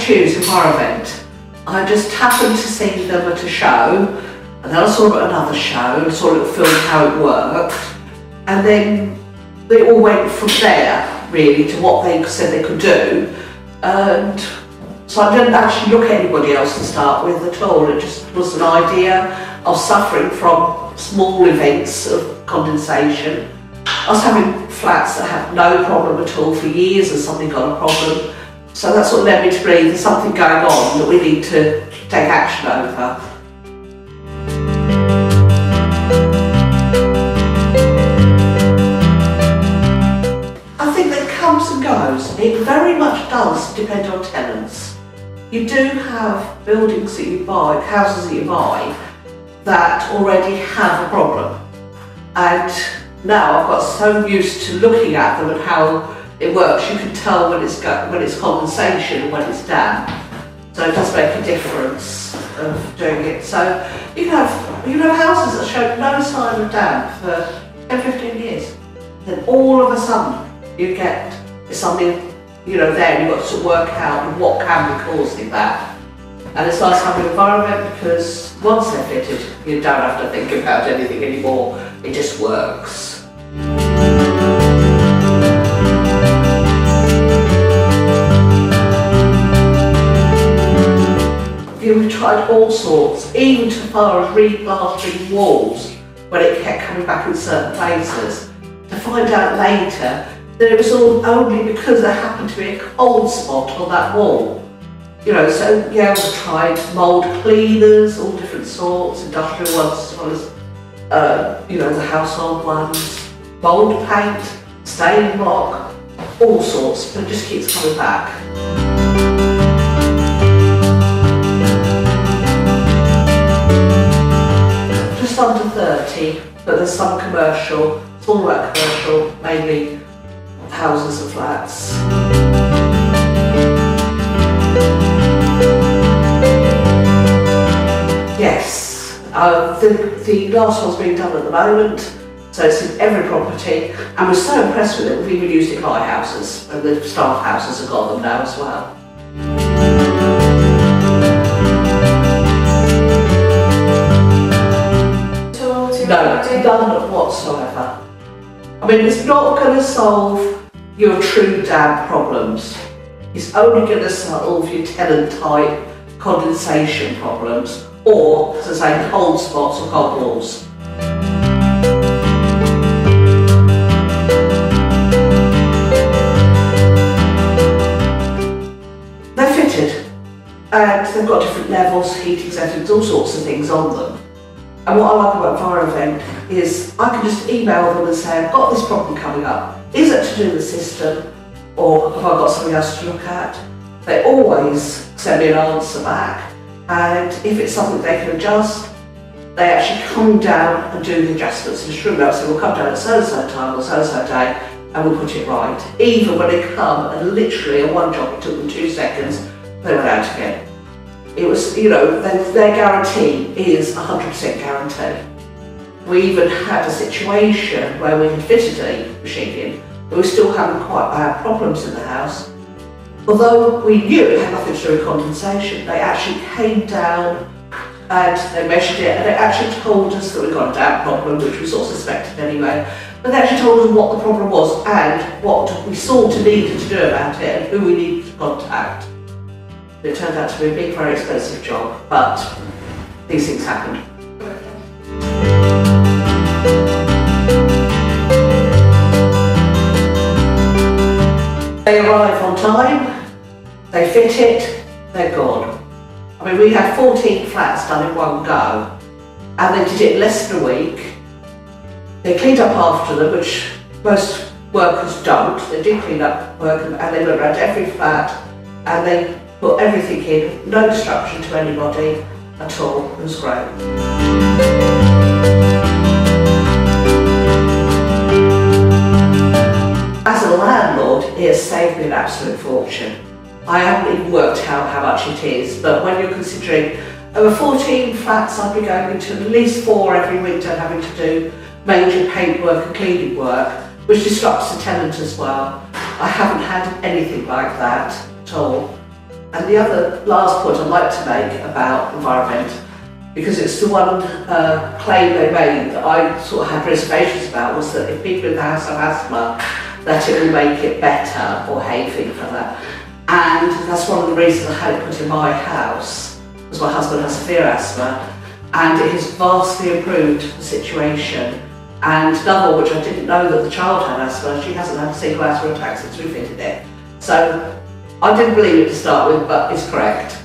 choose EnviroVent. I just happened to see them at a show, and then I saw them at another show and saw a little film how it worked, and then they all went from there really to what they said they could do. And so I didn't actually look at anybody else to start with at all. It just was an idea. I was suffering from small events of condensation. I was having flats that had no problem at all for years, and suddenly got a problem. So that's what led me to believe there's something going on that we need to take action over. I think that comes and goes. It very much does depend on tenants. You do have buildings that you buy, houses that you buy, that already have a problem. And now I've got so used to looking at them and how it works, you can tell when it's condensation and when it's damp. So it does make a difference of doing it. So you can have houses that show no sign of damp for 10-15 years. Then all of a sudden you get something, there you've got to sort of work out what can be causing that. And it's nice having EnviroVent because once they're fitted, you don't have to think about anything anymore. It just works. We've tried all sorts, even to far as replastering walls when it kept coming back in certain places, to find out later that it was all only because there happened to be a cold spot on that wall. So yeah, we've tried mould cleaners, all different sorts, industrial ones as well as, the household ones, mould paint, staining block, all sorts, but it just keeps coming back. Just under 30, but there's some commercial, it's all about commercial, mainly houses and flats. Yes, the last one's being done at the moment, so it's in every property, and we're so impressed with it, we've even used it in my houses, and the staff houses have got them now as well. No, none whatsoever. I mean, it's not going to solve your true damp problems. It's only going to solve your tenant type condensation problems, or, as I say, cold spots or cold walls. They're fitted, and they've got different levels, heating settings, all sorts of things on them. And what I like about EnviroVent is I can just email them and say, I've got this problem coming up. Is it to do with the system, or have I got something else to look at? They always send me an answer back, and if it's something they can adjust, they actually come down and do the adjustments. And just remember, so we'll come down at so-and-so time or so-and-so day, and we'll put it right. Even when they come and literally in one job, it took them 2 seconds, they went out again. It was, their guarantee is 100% guarantee. We even had a situation where we had fitted a machine in, but we were still having quite bad problems in the house. Although we knew it had nothing to do with condensation, they actually came down and they measured it, and it actually told us that we got a damp problem, which we sort of suspected anyway. But they actually told us what the problem was and what we sort of needed to do about it and who we needed to contact. It turned out to be a big, very expensive job, but these things happen. They arrive on time, they fit it, they're gone. I mean, we had 14 flats done in one go, and they did it in less than a week. They cleaned up after them, which most workers don't. They did clean up work, and they went around every flat, and they put everything in, no disruption to anybody at all. It was great. As a landlord, it has saved me an absolute fortune. I haven't even worked out how much it is, but when you're considering over 14 flats, I'd be going into at least 4 every winter and having to do major paintwork and cleaning work, which disrupts the tenant as well. I haven't had anything like that at all. And the other last point I'd like to make about EnviroVent, because it's the one claim they made that I sort of had reservations about, was that if people in the house have asthma, that it will make it better or hay things like that. And that's one of the reasons I had it put in my house, because my husband has severe asthma, and it has vastly improved the situation. And another, which I didn't know that the child had asthma, she hasn't had a single asthma attack since we fitted it. So I didn't believe it to start with, but it's correct.